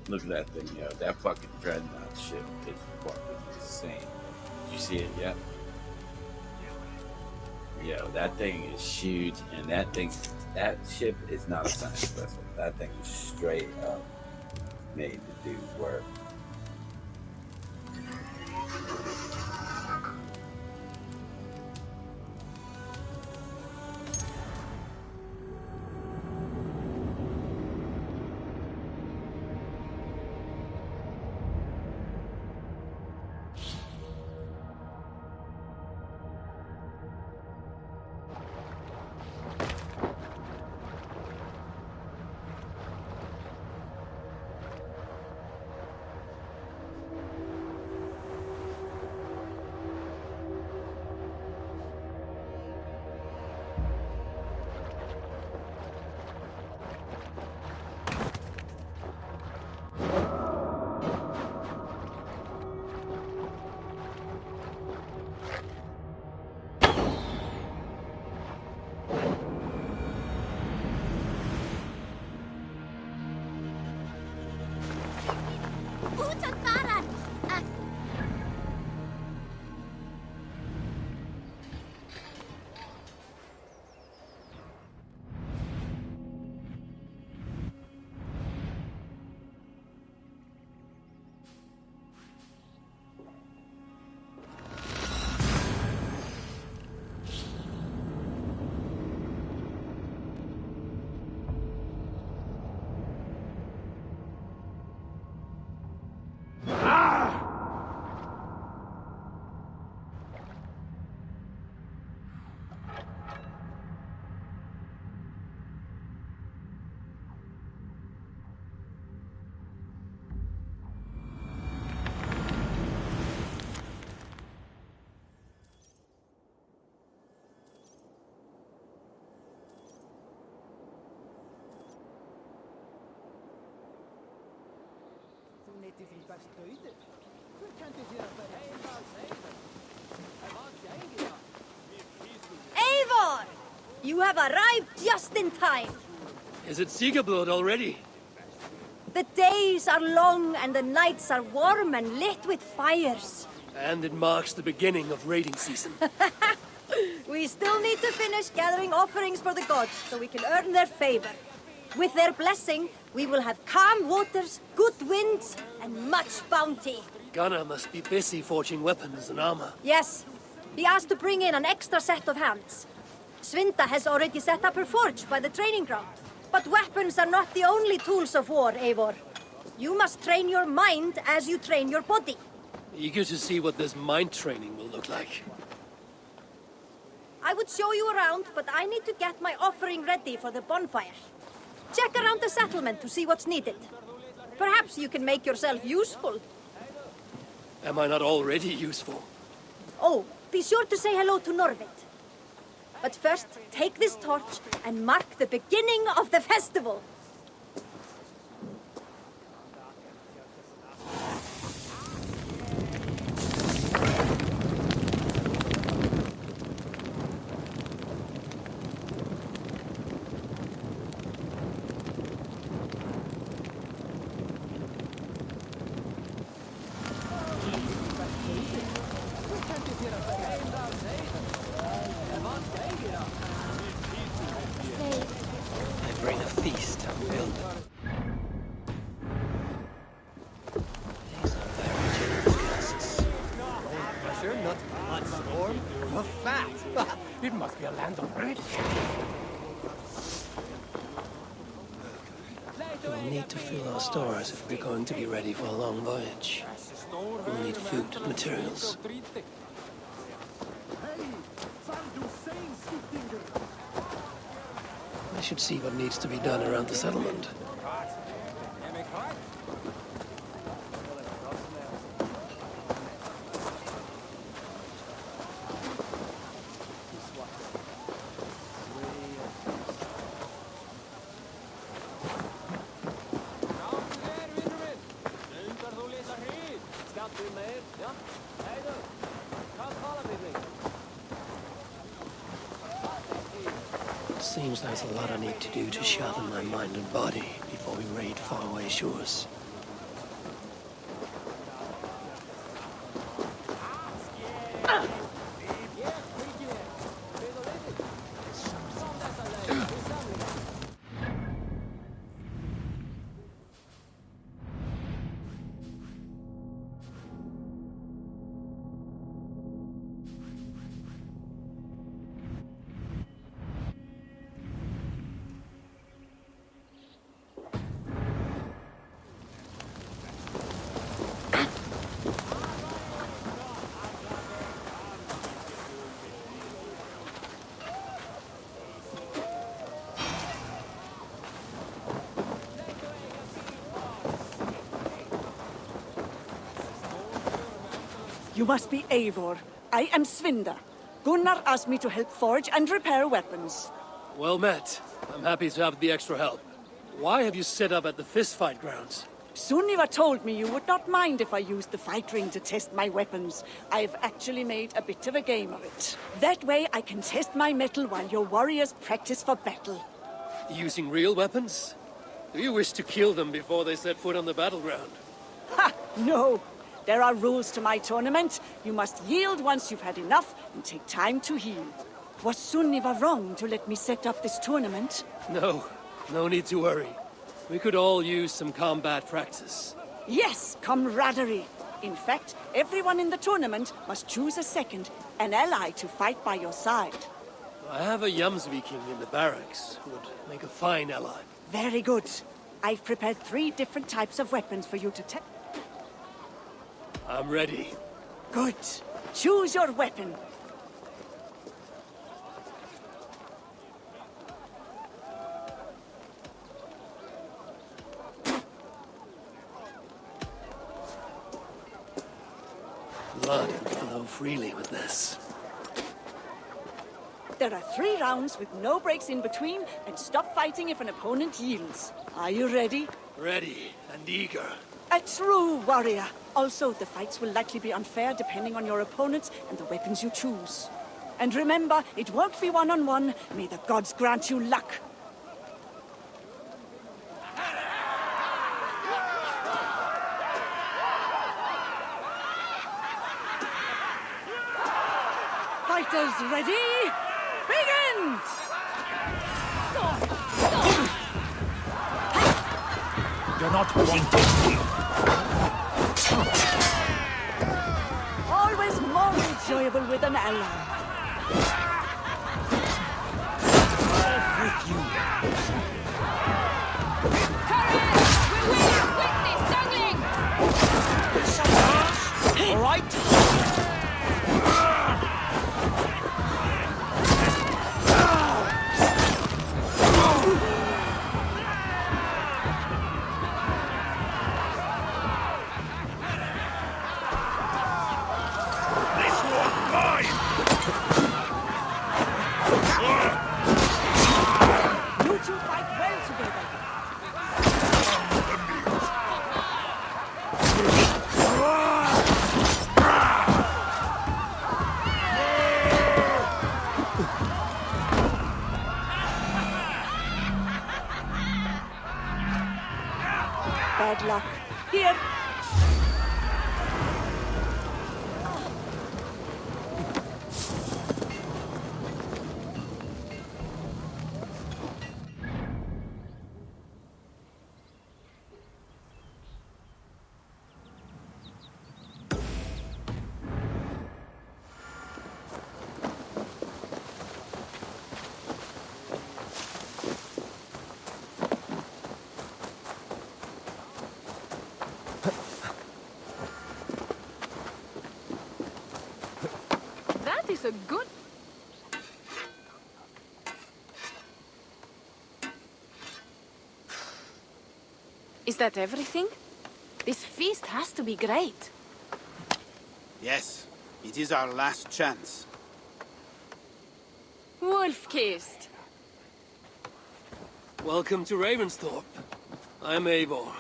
Look at that thing, yo. That fucking dreadnought ship is fucking insane. Did you see it yet? Yo, that thing is huge, and that ship is not a science vessel. That thing is straight up made to do work. Eivor! You have arrived just in time. Is it Sigurblod already? The days are long and the nights are warm and lit with fires. And it marks the beginning of raiding season. We still need to finish gathering offerings for the gods so we can earn their favor. With their blessing, we will have calm waters, good winds, and much bounty. Gunnar must be busy forging weapons and armor. Yes. He asked to bring in an extra set of hands. Svinda has already set up her forge by the training ground. But weapons are not the only tools of war, Eivor. You must train your mind as you train your body. Eager to see what this mind training will look like. I would show you around, but I need to get my offering ready for the bonfire. Check around the settlement to see what's needed. Perhaps you can make yourself useful. Am I not already useful? Oh, be sure to say hello to Norvid. But first, take this torch and mark the beginning of the festival. It must be a land of rich. We'll need to fill our stores if we're going to be ready for a long voyage. We'll need food and materials. I should see what needs to be done around the settlement. Seems there's a lot I need to do to sharpen my mind and body before we raid faraway shores. You must be Eivor. I am Svinda. Gunnar asked me to help forge and repair weapons. Well met. I'm happy to have the extra help. Why have you set up at the fistfight grounds? Sunniva told me you would not mind if I used the fight ring to test my weapons. I've actually made a bit of a game of it. That way I can test my metal while your warriors practice for battle. Using real weapons? Do you wish to kill them before they set foot on the battleground? Ha! No! There are rules to my tournament. You must yield once you've had enough and take time to heal. Was Sunniva wrong to let me set up this tournament? No. No need to worry. We could all use some combat practice. Yes, camaraderie. In fact, everyone in the tournament must choose a second, an ally to fight by your side. I have a Jomsviking in the barracks who would make a fine ally. Very good. I've prepared 3 different types of weapons for you to test. I'm ready. Good. Choose your weapon. Blood can flow freely with this. There are 3 rounds with no breaks in between, and stop fighting if an opponent yields. Are you ready? Ready and eager. A true warrior. Also, the fights will likely be unfair depending on your opponents and the weapons you choose. And remember, it won't be one-on-one. May the gods grant you luck. Fighters ready? Begin! You're not wanted. Always more enjoyable with an ally. With you. All right. You two fight well together. Bad luck. Here. That is a good... Is that everything? This feast has to be great. Yes, it is our last chance. Wolf-kissed. Welcome to Ravensthorpe. I'm Eivor,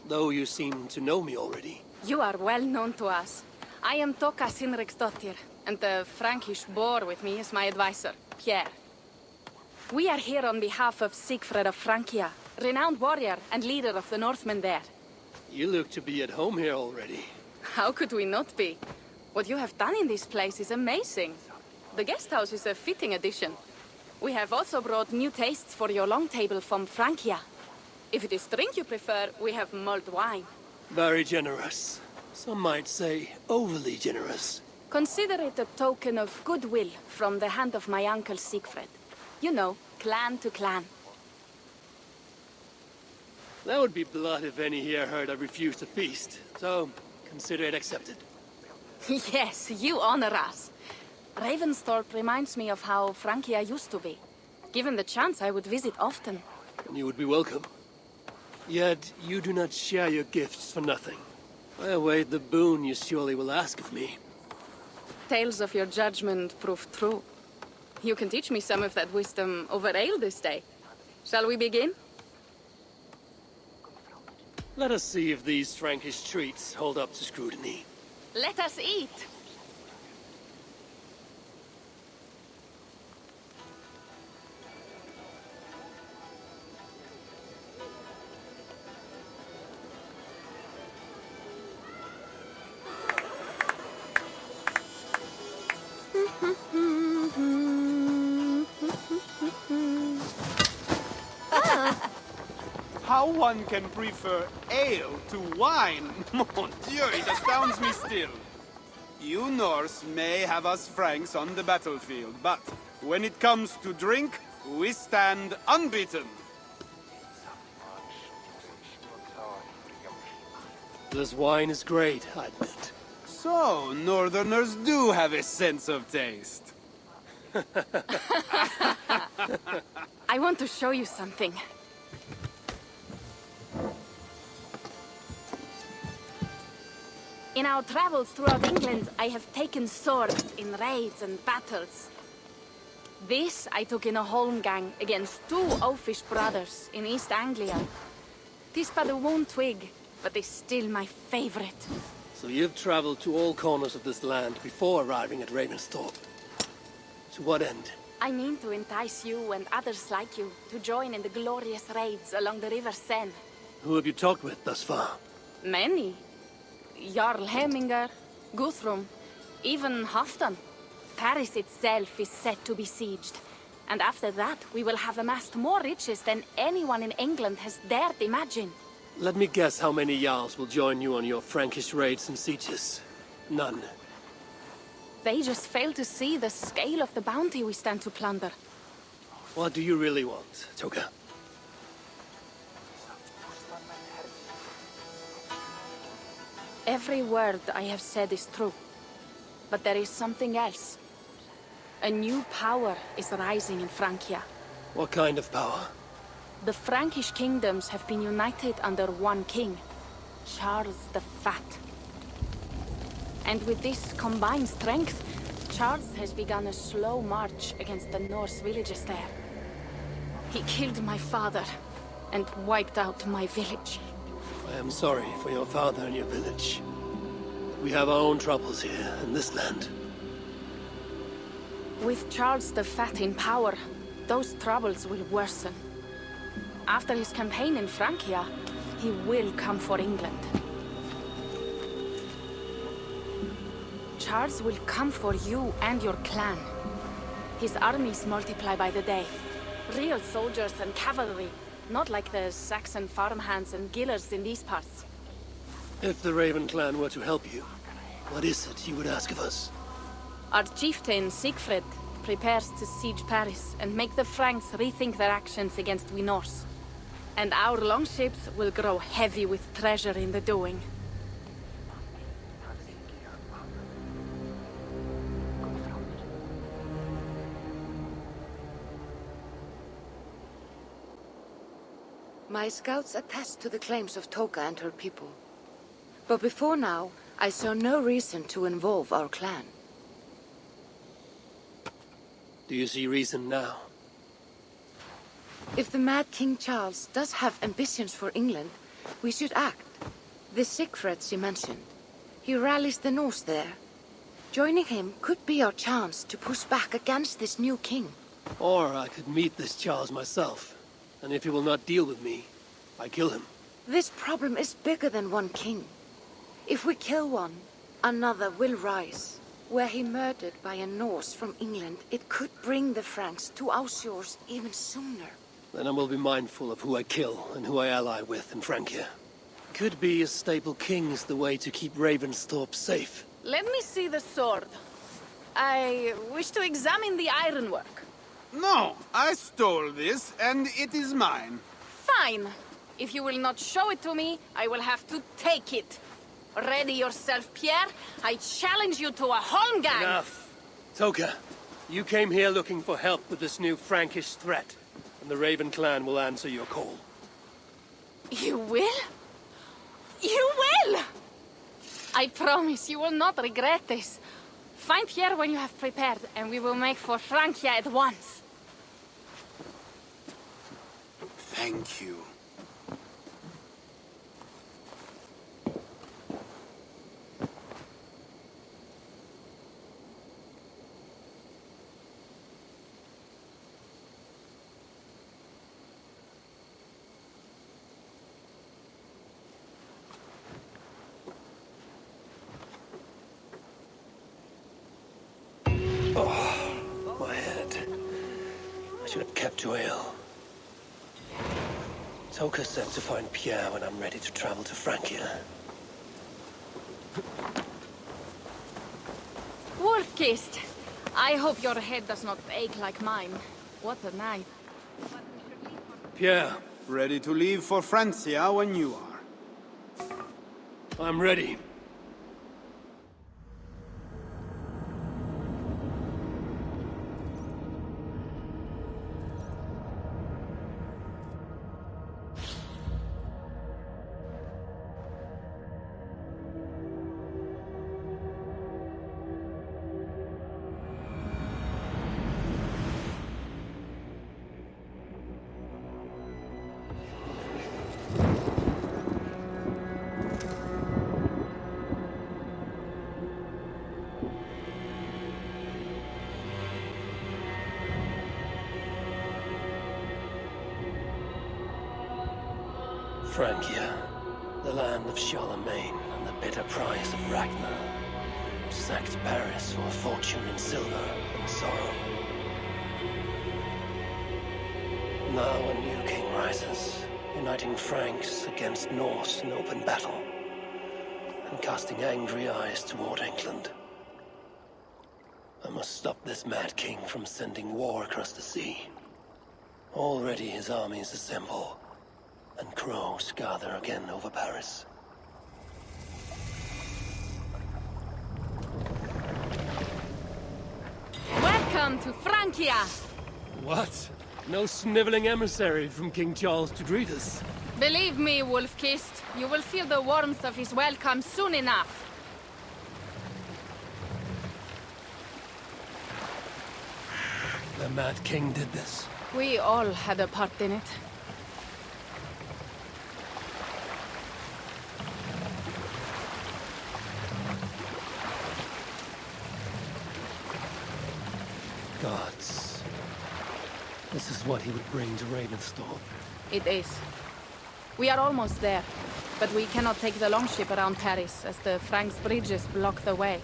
though you seem to know me already. You are well known to us. I am Toka Sinriksdottir, and the Frankish boar with me is my advisor, Pierre. We are here on behalf of Sigfred of Francia, renowned warrior and leader of the Northmen there. You look to be at home here already. How could we not be? What you have done in this place is amazing. The guest house is a fitting addition. We have also brought new tastes for your long table from Francia. If it is drink you prefer, we have mulled wine. Very generous. Some might say overly generous. Consider it a token of goodwill from the hand of my uncle Siegfried. You know, clan to clan. That would be blood if any here heard I refused to feast. So, consider it accepted. Yes, you honor us. Ravensthorpe reminds me of how Francia used to be. Given the chance, I would visit often. And you would be welcome. Yet, you do not share your gifts for nothing. I await the boon you surely will ask of me. Tales of your judgment prove true. You can teach me some of that wisdom over ale this day. Shall we begin? Let us see if these Frankish treats hold up to scrutiny. Let us eat! How one can prefer ale to wine? Mon Dieu, it astounds me still. You Norse may have us Franks on the battlefield, but when it comes to drink, we stand unbeaten. This wine is great, I admit. So, Northerners do have a sense of taste. I want to show you something. In our travels throughout England, I have taken swords in raids and battles. This I took in a holmgang against 2 oafish brothers in East Anglia. 'Tis but a worn twig, but is still my favorite. So you've traveled to all corners of this land before arriving at Ravensthorpe. To what end? I mean to entice you and others like you to join in the glorious raids along the River Seine. Who have you talked with thus far? Many. Jarl Hemminger, Guthrum, even Halfdan. Paris itself is set to be sieged. And after that, we will have amassed more riches than anyone in England has dared imagine. Let me guess how many Jarls will join you on your Frankish raids and sieges. None. They just fail to see the scale of the bounty we stand to plunder. What do you really want, Toga? Every word I have said is true. But there is something else. A new power is rising in Francia. What kind of power? The Frankish kingdoms have been united under one king, Charles the Fat. And with this combined strength, Charles has begun a slow march against the Norse villages there. He killed my father and wiped out my village. I am sorry for your father and your village. We have our own troubles here in this land. With Charles the Fat in power, those troubles will worsen. After his campaign in Francia, he will come for England. Charles will come for you and your clan. His armies multiply by the day. Real soldiers and cavalry, not like the Saxon farmhands and gillers in these parts. If the Raven clan were to help you, what is it you would ask of us? Our chieftain, Siegfried, prepares to siege Paris and make the Franks rethink their actions against we Norse. And our longships will grow heavy with treasure in the doing. My scouts attest to the claims of Toka and her people. But before now, I saw no reason to involve our clan. Do you see reason now? If the mad King Charles does have ambitions for England, we should act. The Siegfrieds you mentioned, he rallies the Norse there. Joining him could be our chance to push back against this new king. Or I could meet this Charles myself, and if he will not deal with me, I kill him. This problem is bigger than one king. If we kill one, Another will rise. Were he murdered by a Norse from England, it could bring the Franks to our shores even sooner. Then I will be mindful of who I kill and who I ally with in Francia. Could be a stable king is the way to keep Ravensthorpe safe. Let me see the sword. I wish to examine the ironwork. No, I stole this, and it is mine. Fine. If you will not show it to me, I will have to take it. Ready yourself, Pierre. I challenge you to a holmgang. Enough. Toka, you came here looking for help with this new Frankish threat, and the Raven clan will answer your call. You will? You will! I promise you will not regret this. Find Pierre when you have prepared, and we will make for Francia at once. Thank you. My head. I should have kept to ale. Toka said to find Pierre when I'm ready to travel to Francia. Wolf-kissed. I hope your head does not ache like mine. What a night. Pierre, Ready to leave for Francia when you are. I'm ready. Francia, the land of Charlemagne and the bitter price of Ragnar, who sacked Paris for a fortune in silver and sorrow. Now a new king rises, uniting Franks against Norse in open battle, and casting angry eyes toward England. I must stop this mad king from sending war across the sea. Already his armies assemble, and crows gather again over Paris. Welcome to Francia! What? No sniveling emissary from King Charles to greet us? Believe me, Wolf-kissed, you will feel the warmth of his welcome soon enough. The Mad King did this. We all had a part in it. Gods. This is what he would bring to Ravensthorpe. It is. We are almost there, but we cannot take the longship around Paris as the Franks' bridges block the way.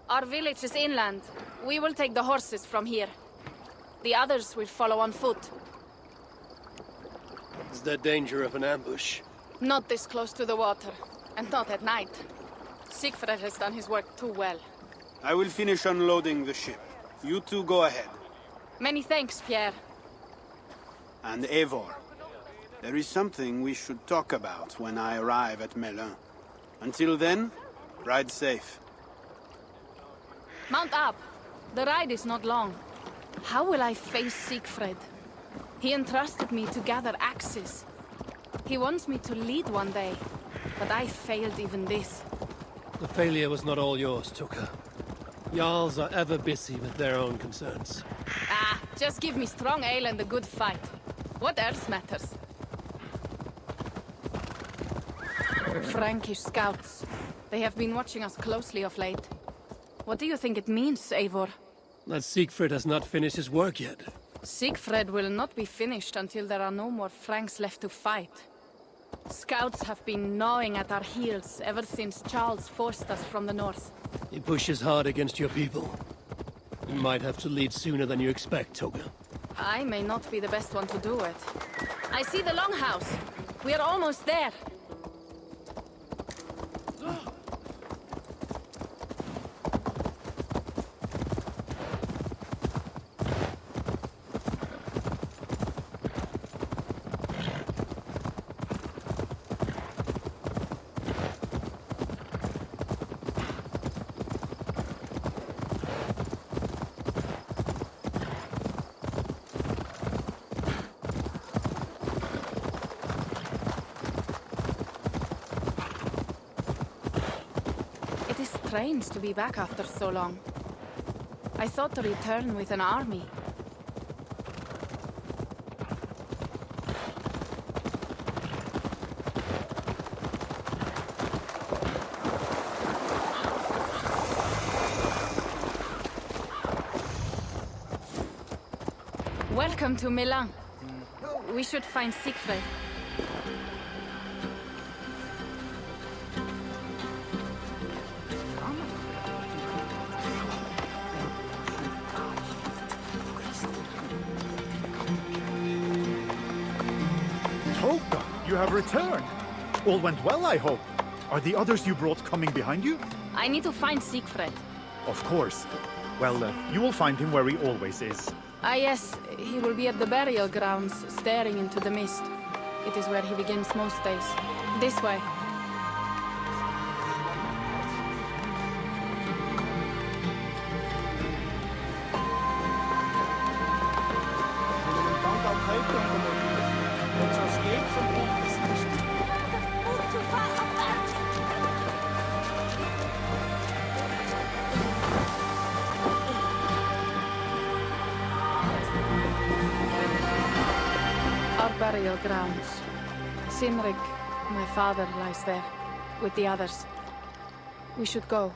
Our village is inland. We will take the horses from here. The others will follow on foot. Is there danger of an ambush? Not this close to the water, and not at night. Siegfried has done his work too well. I will finish unloading the ship. You two go ahead. Many thanks, Pierre. And Eivor, there is something we should talk about when I arrive at Melun. Until then, ride safe. Mount up. The ride is not long. How will I face Siegfried? He entrusted me to gather axes. He wants me to lead one day, but I failed even this. The failure was not all yours, Tuka. Jarls are ever busy with their own concerns. Ah, just give me strong ale and a good fight. What else matters? Frankish scouts. They have been watching us closely of late. What do you think it means, Eivor? That Siegfried has not finished his work yet. Siegfried will not be finished until there are no more Franks left to fight. Scouts have been gnawing at our heels ever since Charles forced us from the north. He pushes hard against your people. You might have to lead sooner than you expect, Toga. I may not be the best one to do it. I see the longhouse. We are almost there. It is strange to be back after so long. I thought to return with an army. Welcome to Milan. We should find Siegfried. Toga, you have returned. All went well, I hope. Are the others you brought coming behind you? I need to find Siegfried. Of course. Well, you will find him where he always is. Ah yes, he will be at the burial grounds, staring into the mist. It is where he begins most days. This way. Our burial grounds. Sinrig, my father, lies there, with the others. We should go.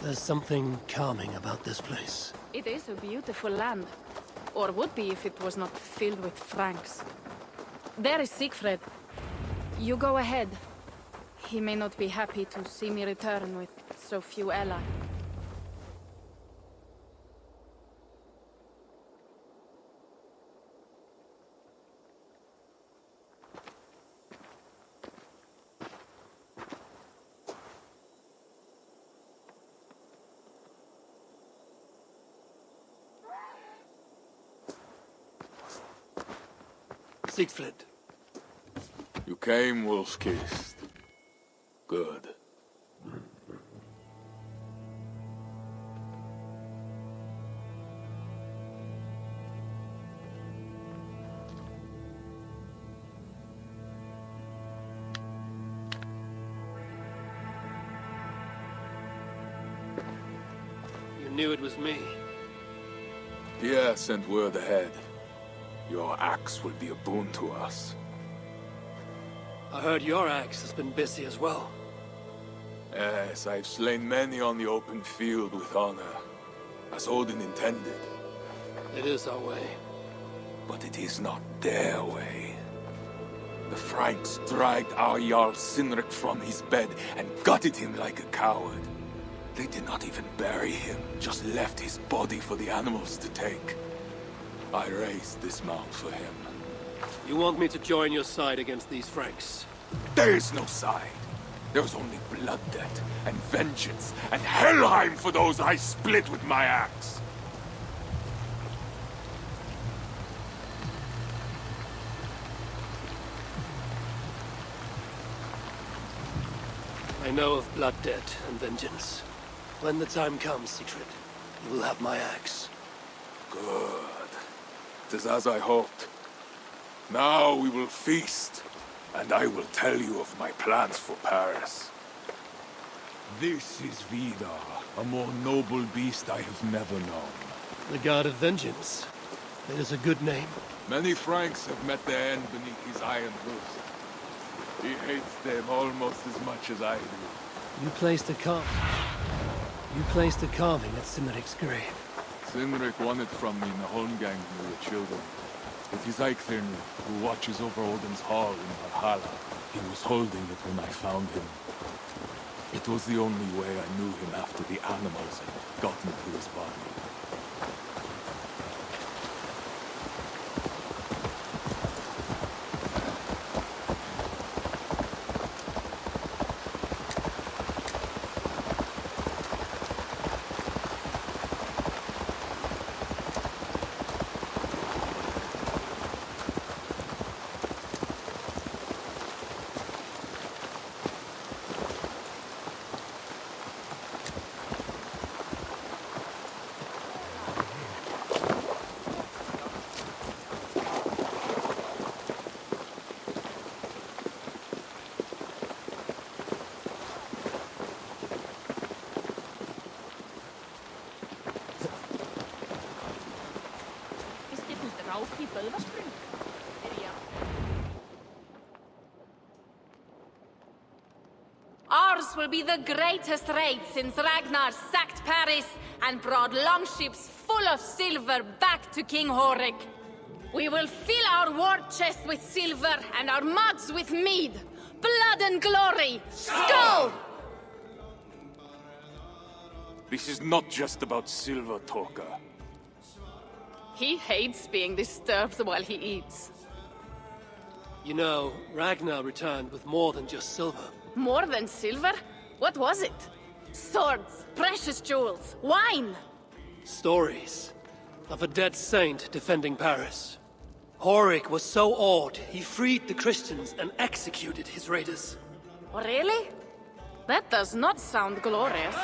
There's something calming about this place. It is a beautiful land. Or would be if it was not filled with Franks. There is Siegfried. You go ahead. He may not be happy to see me return with so few allies. Siegfried. You came, wolf-kissed. Good. You knew it was me. Pierre sent word ahead. Your axe will be a boon to us. I heard your axe has been busy as well. Yes, I've slain many on the open field with honor, as Odin intended. It is our way. But it is not their way. The Franks dragged our Jarl Sinrik from his bed and gutted him like a coward. They did not even bury him, just left his body for the animals to take. I raised this mound for him. You want me to join your side against these Franks? There is no side. There is only blood debt and vengeance and Helheim for those I split with my axe. I know of blood debt and vengeance. When the time comes, Siegfried, you will have my axe. Good. 'Tis as I hoped. Now we will feast and I will tell you of my plans for Paris. This is Vidar, a more noble beast I have never known. The God of Vengeance. It is a good name. Many Franks have met their end beneath his iron roof. He hates them almost as much as I do. You placed a carving at Cynric's grave. Cynric won it from me in the Holmgang when we were children. It is Eichthirn who watches over Odin's hall in Valhalla. He was holding it when I found him. It was the only way I knew him after the animals had gotten to his body. Ours will be the greatest raid since Ragnar sacked Paris and brought longships full of silver back to King Horik. We will fill our war chest with silver and our mugs with mead. Blood and glory! Skull! This is not just about silver, Torka. He hates being disturbed while he eats. You know, Ragnar returned with more than just silver. More than silver? What was it? Swords, precious jewels, wine! Stories of a dead saint defending Paris. Horik was so awed, he freed the Christians and executed his raiders. Really? That does not sound glorious.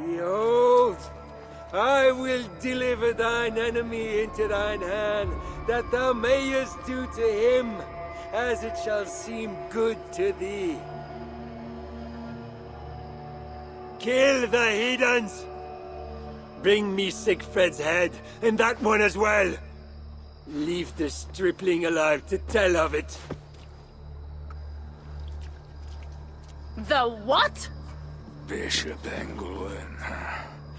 Behold, I will deliver thine enemy into thine hand, that thou mayest do to him as it shall seem good to thee. Kill the heathens! Bring me Sigfred's head, and that one as well! Leave the stripling alive to tell of it. The what? Bishop Engelwin.